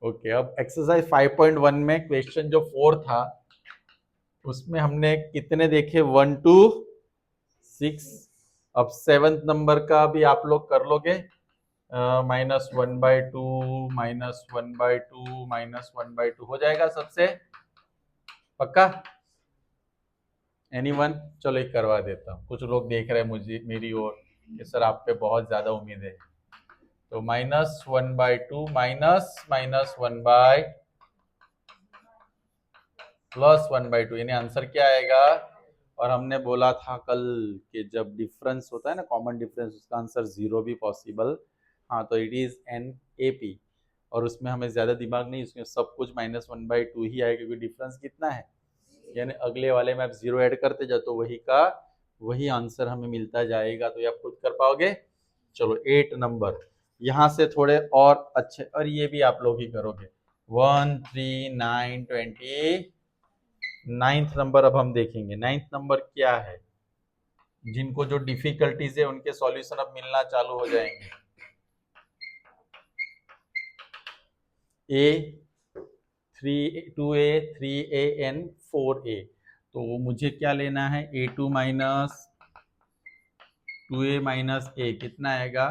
Okay, अब exercise 5.1 में question जो 4 था उसमें हमने कितने देखे, 1 to 6। अब 7th नंबर का भी आप लोग कर लोगे, -1/2 -1/2 -1/2 हो जाएगा सबसे, पक्का? एनीवन? चलो एक करवा देता हूँ, कुछ लोग देख रहे हैं मुझे मेरी ओर कि सर आप पे बहुत ज्यादा उम्मीद है। तो -1/2 माइनस -1/, +1/2, यानी आंसर क्या आएगा? और हमने बोला था कल कि जब डिफरेंस होता है ना, कॉमन डिफरेंस, उसका आंसर 0 भी पॉसिबल। हाँ, तो इट इज एन AP। और उसमें हमें ज्यादा दिमाग नहीं, उसमें सब कुछ -1/2 ही आएगा, क्योंकि डिफरेंस कितना है, यानी अगले वाले में आप 0 ऐड करते जाओ तो वही का वही आंसर हमें मिलता जाएगा। तो ये आप खुद कर पाओगे। चलो 8 नंबर, यहाँ से थोड़े और अच्छे, और ये भी आप लोग ही करोगे। 1 3 9 20। 9th नंबर अब हम देखेंगे। 9th नंबर क्या है, जिनको जो डिफिकल्टीज है उनके सॉल्यूशन अब मिलना चालू हो जाएंगे। A 2A 3AN 4A। तो मुझे क्या लेना है, A2 minus 2A minus A कितना आएगा,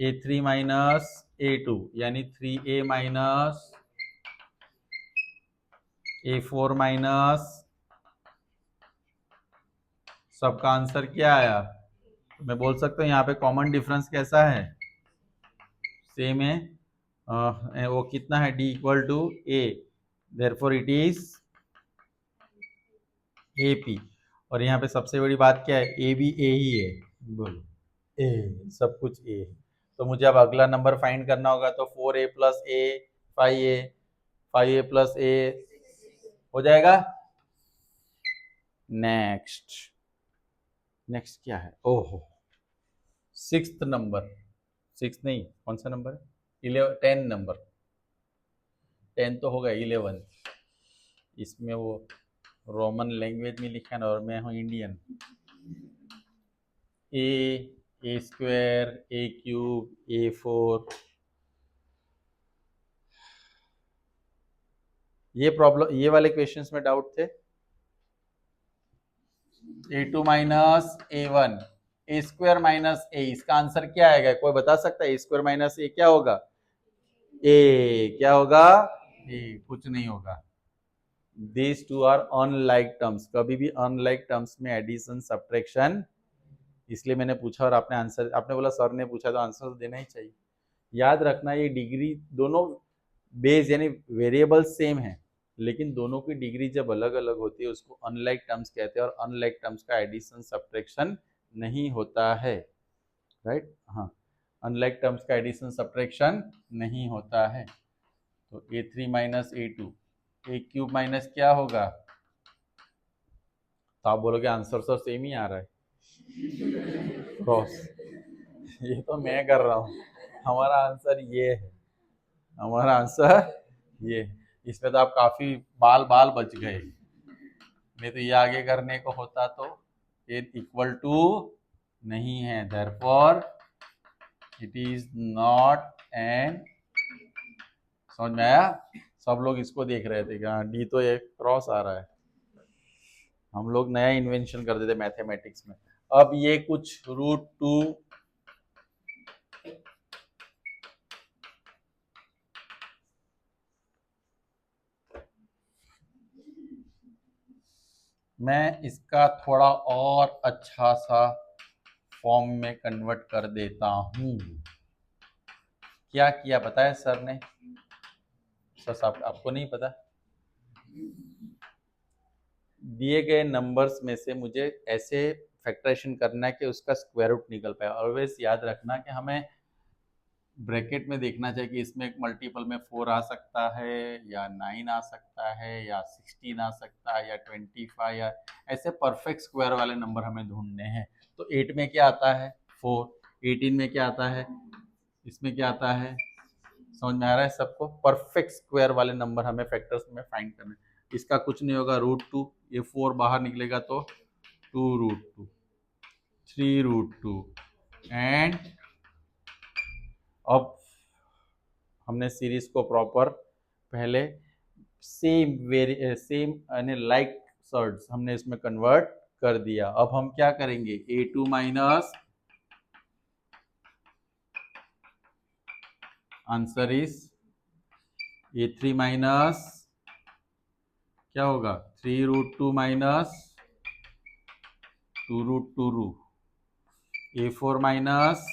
A3 माइनस A2 यानी 3A माइनस A4 माइनस, सबका आंसर क्या आया? मैं बोल सकता हूँ यहाँ पे कॉमन डिफरेंस कैसा है, सेम है। वो कितना है, D equal to A, therefore it is AP। और यहाँ पे सबसे बड़ी बात क्या है, A भी A ही है, बोलो ए, सब कुछ A है। तो मुझे अब अगला नंबर फाइंड करना होगा, तो 4A plus A 5A, 5A plus A हो जाएगा। नेक्स्ट, नेक्स्ट क्या है, ओहो 6th नंबर, 6 नहीं, कौन सा नंबर है, 10 नंबर, 10 तो होगा, 11। इसमें वो रोमन लैंग्वेज में लिखा है और मैं हूँ Indian. A square A³ A4, ये प्रॉब्लम, ये वाले क्वेश्चंस में डाउट थे। A2 minus A1, A square minus A, इसका आंसर क्या आएगा, कोई बता सकता है? A स्क्वायर माइनस A क्या होगा, क्या होगा, कुछ नहीं होगा। These two are unlike terms, कभी भी अनलाइक टर्म्स में एडिशन सब्ट्रैक्शन, इसलिए मैंने पूछा और आपने आंसर, आपने बोला सर ने पूछा तो आंसर तो देना ही चाहिए। याद रखना ये डिग्री दोनों बेस यानी वेरिएबल सेम है, लेकिन दोनों की डिग्री जब अलग अलग होती है उसको अनलाइक टर्म्स कहते हैं, और अनलाइक टर्म्स का एडिशन सब्ट्रैक्शन नहीं होता है, राइट? हाँ, अनलाइक टर्म्स का एडिशन सब्ट्रैक्शन नहीं होता है। तो A3 minus A2, A³ minus क्या होगा, तो आप बोलोगे आंसर सर सेम ही आ रहा है, क्रॉस। ये तो मैं कर रहा हूँ, हमारा आंसर ये है, हमारा आंसर ये। इसमें तो आप काफी बाल बाल बच गए, नहीं तो ये आगे करने को होता तो ये इक्वल टू नहीं है, therefore it is not an. समझ में आया? सब लोग इसको देख रहे थे कि हाँ डी तो एक क्रॉस आ रहा है। हम लोग नया इन्वेंशन कर देते मैथमेटिक्स में। अब ये कुछ √2 मैं इसका थोड़ा और अच्छा सा फॉर्म में कन्वर्ट कर देता हूं। क्या किया पता है सर ने? सर साहब आपको नहीं पता, दिए गए नंबर्स में से मुझे ऐसे फैक्टराइजेशन करना है कि उसका स्क्वायर रूट निकल पाए। ऑलवेज याद रखना कि हमें ब्रैकेट में देखना चाहिए कि इसमें एक मल्टीपल में 4 आ सकता है या 9 आ सकता है या 16 आ सकता है या 25, या ऐसे परफेक्ट स्क्वायर वाले नंबर हमें ढूंढने हैं। तो 8 में क्या आता है, 4। 18 में क्या आता है, इसमें क्या आता है, समझ में आ रहा है सबको? परफेक्ट स्क्वायर वाले नंबर हमें फैक्टर्स में फाइंड करने। इसका कुछ नहीं होगा, √2, ये 4 बाहर निकलेगा तो 2√2, 3√2, एंड अब हमने सीरीज को प्रॉपर पहले सेम यानी लाइक सर्ट्स हमने इसमें कन्वर्ट कर दिया। अब हम क्या करेंगे, A2 minus answer is A3 minus क्या होगा 3√2 माइनस 2√2 A4 माइनस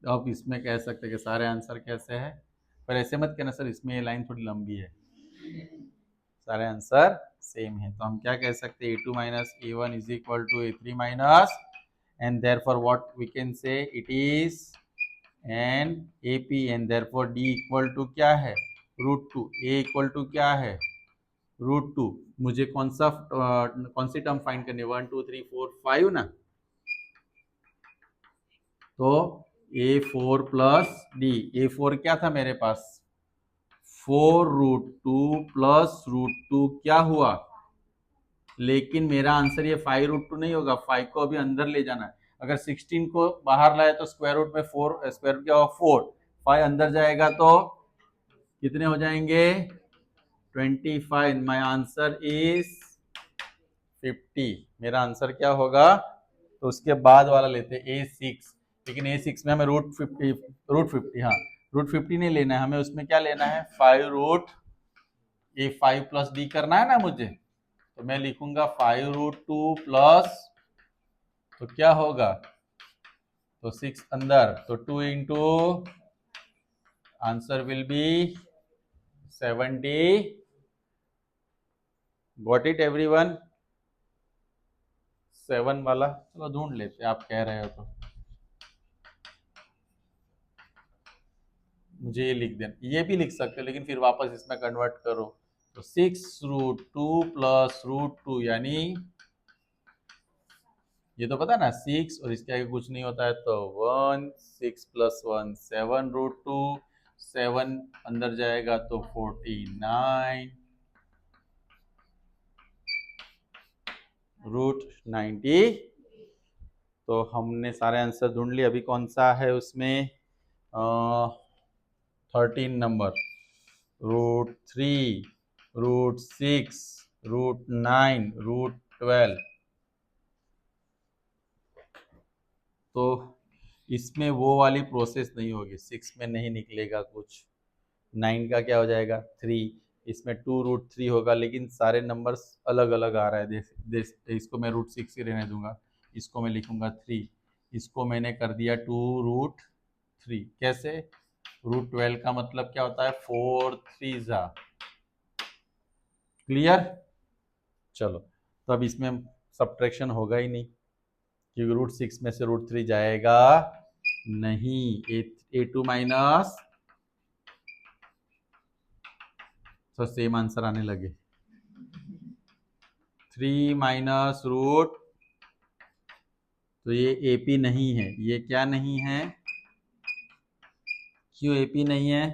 अब इसमें कह सकते हैं कि सारे आंसर कैसे हैं, पर ऐसे मत कहना सर इसमें ये लाइन थोड़ी लंबी है, सारे आंसर सेम है। तो हम क्या कह सकते हैं A2 minus A1 is equal to A3 minus and therefore what we can say it is an AP and therefore D equal to क्या है √2, A equal to क्या है √2। मुझे कौन सी टर्म फाइंड करनी है 1 2 3 4 5 ना, तो A4 प्लस D, A4 क्या था मेरे पास 4√2 प्लस √2 क्या हुआ, लेकिन मेरा आंसर ये 5√2 नहीं होगा, 5 को अभी अंदर ले जाना है। अगर 16 को बाहर लाए तो स्क्वायर रूट में 4 स्क्वायर रूट क्या होगा 4, 5 अंदर जाएगा तो कितने हो जाएंगे 25। माय आंसर इज 50, मेरा आंसर क्या होगा। तो उसके बाद वाला लेते हैं A6, लेकिन A6 में हमें √50 हाँ √50 नहीं लेना है हमें, उसमें क्या लेना है 5 प्लस D करना है ना मुझे, तो मैं लिखूंगा 5√2 प्लस तो क्या होगा तो 6 अंदर तो 2 into answer will be 70। Got it everyone, 7 वाला चलो ढूंढ लेते आप कह रहे हो तो मुझे ये लिख देना, ये भी लिख सकते हो लेकिन फिर वापस इसमें कन्वर्ट करो तो 6√2 प्लस √2 यानी ये तो पता ना 6 और इसके आगे कुछ नहीं होता है तो 1 6 प्लस 1 7√2 7 अंदर जाएगा तो 49 √90। तो हमने सारे आंसर ढूंढ लिए, अभी कौन सा है उसमें 13 नंबर √3 √6 √9 √12। तो इसमें वो वाली प्रोसेस नहीं होगी, 6 में नहीं निकलेगा कुछ, 9 का क्या हो जाएगा 3, इसमें 2√3 होगा, लेकिन सारे नंबर्स अलग अलग आ रहा है। इसको मैं √6 ही रहने दूंगा, इसको मैं लिखूंगा 3, इसको मैंने कर दिया 2√3। कैसे √12 का मतलब क्या होता है 4 3 क्लियर। चलो तो अब इसमें सब्ट्रैक्शन होगा ही नहीं क्योंकि √6 में से √3 जाएगा नहीं। A2 माइनस तो सेम आंसर आने लगे 3 माइनस रूट, तो ये AP नहीं है, ये क्या नहीं है, क्यों AP नहीं है,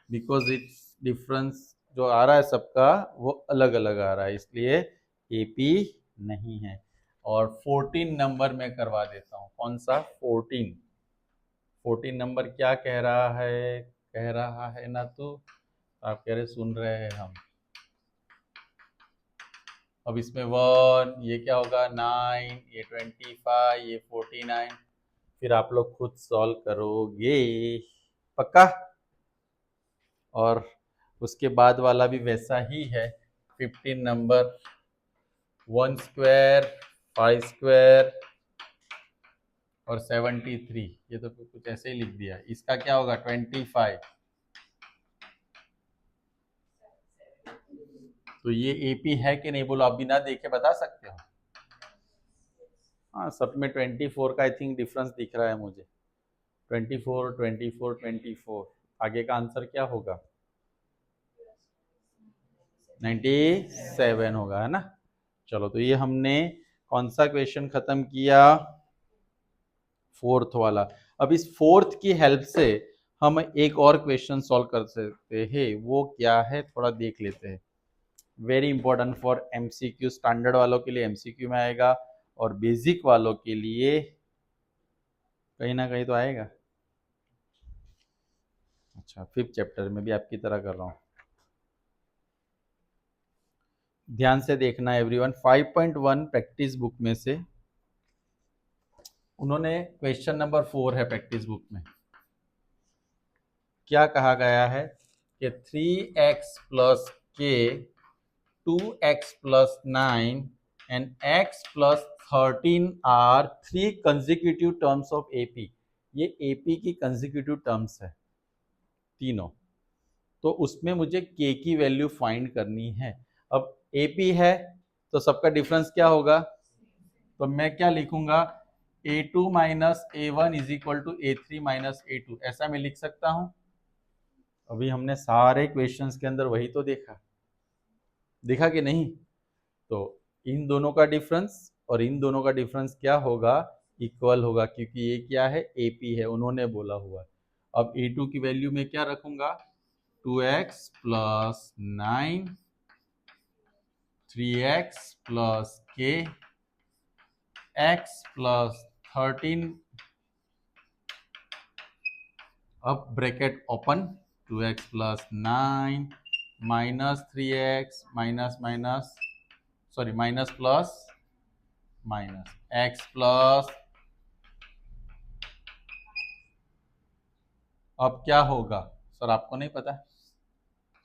बिकॉज इट्स डिफरेंस जो आ रहा है सबका वो अलग अलग आ रहा है, इसलिए AP नहीं है। और 14 नंबर में करवा देता हूँ, कौन सा 14 नंबर क्या कह रहा है ना, तो आप कह रहे सुन रहे हैं हम। अब इसमें 1 ये क्या होगा 9, ये 25, ये 49, फिर आप लोग खुद सॉल्व करोगे पक्का। और उसके बाद वाला भी वैसा ही है 15 नंबर 1 स्क्वायर 5 स्क्वायर और 73, ये तो कुछ ऐसे ही लिख दिया। इसका क्या होगा 25, तो ये AP है कि नहीं बोलो, आप बिना देखे बता सकते हो। हाँ सब में 24 का आई थिंक डिफरेंस दिख रहा है मुझे, 24 24 24, आगे का आंसर क्या होगा 97 होगा, है ना। चलो तो ये हमने कौन सा क्वेश्चन खत्म किया, फोर्थ वाला। अब इस फोर्थ की हेल्प से हम एक और क्वेश्चन सॉल्व कर सकते हैं, वो क्या है थोड़ा देख लेते हैं। Very important for MCQ, standard वालों के लिए MCQ में आएगा और बेसिक वालों के लिए कहीं ना कहीं तो आएगा। अच्छा, 5th चैप्टर में भी आपकी तरह कर रहा हूँ, ध्यान से देखना एवरीवन। 5.1 प्रैक्टिस बुक में से उन्होंने क्वेश्चन नंबर 4 है प्रैक्टिस बुक में, क्या कहा गया है कि 3x प्लस के 2x plus 9 and x plus 13 are 3 consecutive terms of AP. ये एपी की कंसेक्यूटिव टर्म्स है तीनों, तो उसमें मुझे k की वैल्यू फाइंड करनी है। अब एपी है तो सबका डिफरेंस क्या होगा, तो मैं क्या लिखूंगा, a2 minus a1 is equal to a3 minus a2, ऐसा मैं लिख सकता हूं। अभी हमने सारे क्वेश्चंस के अंदर वही तो देखा कि नहीं। तो इन दोनों का डिफरेंस और इन दोनों का डिफरेंस क्या होगा, इक्वल होगा, क्योंकि ये क्या है, एपी है, उन्होंने बोला हुआ है। अब a2 की वैल्यू में क्या रखूंगा, 2x plus 9 3x plus k x plus 13, अब bracket open, 2x plus 9 minus 3x minus minus sorry minus plus minus x plus, अब क्या होगा सर आपको नहीं पता,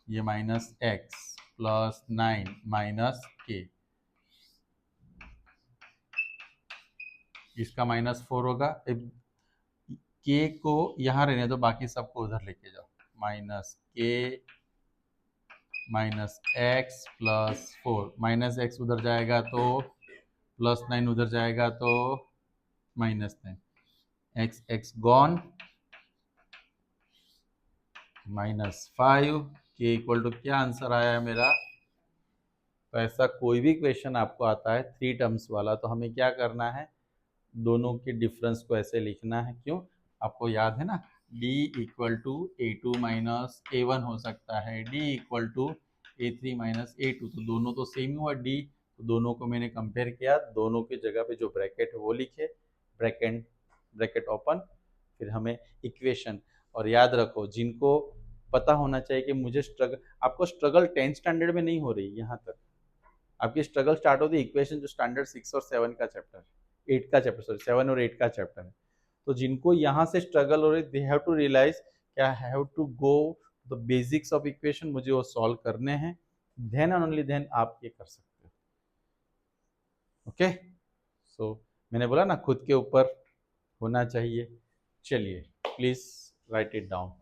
ये minus x plus 9 minus k, इसका माइनस 4 होगा। k को यहां रहने दो, बाकी सबको उधर लेके जाओ, minus k minus x plus 4, minus x उधर जाएगा तो प्लस 9 उधर जाएगा तो माइनस 9, एक्स एक्स गॉन, -5, के इक्वल टू क्या आंसर आया है मेरा। तो ऐसा कोई भी क्वेश्चन आपको आता है 3 टर्म्स वाला, तो हमें क्या करना है, दोनों के डिफरेंस को ऐसे लिखना है। क्यों, आपको याद है ना, d equal to a2 minus a1 हो सकता है, d equal to a3 minus a2, तो दोनों तो सेम ही हुआ d, तो दोनों को मैंने कंपेयर किया, दोनों की जगह पे जो ब्रैकेट है वो लिखे, ब्रैकेट ओपन, फिर हमें इक्वेशन। और याद रखो, जिनको पता होना चाहिए कि मुझे स्ट्रगल, आपको स्ट्रगल 10th स्टैंडर्ड में नहीं हो रही, यहाँ तक आपकी स्ट्रगल स्टार्ट होती है इक्वेशन जो स्टैंडर्ड 6 और 7 का चैप्टर, 8 का चैप्टर, सॉरी 7 और 8 का चैप्टर है। तो जिनको यहाँ से स्ट्रगल हो रही, दे हैव टू रियलाइज क्या, have to go the basics of equation, मुझे वो सॉल्व करने हैं, देन एंड ओनली देन आप ये कर सकते हो। ओके, सो मैंने बोला ना खुद के ऊपर होना चाहिए। चलिए प्लीज राइट इट डाउन।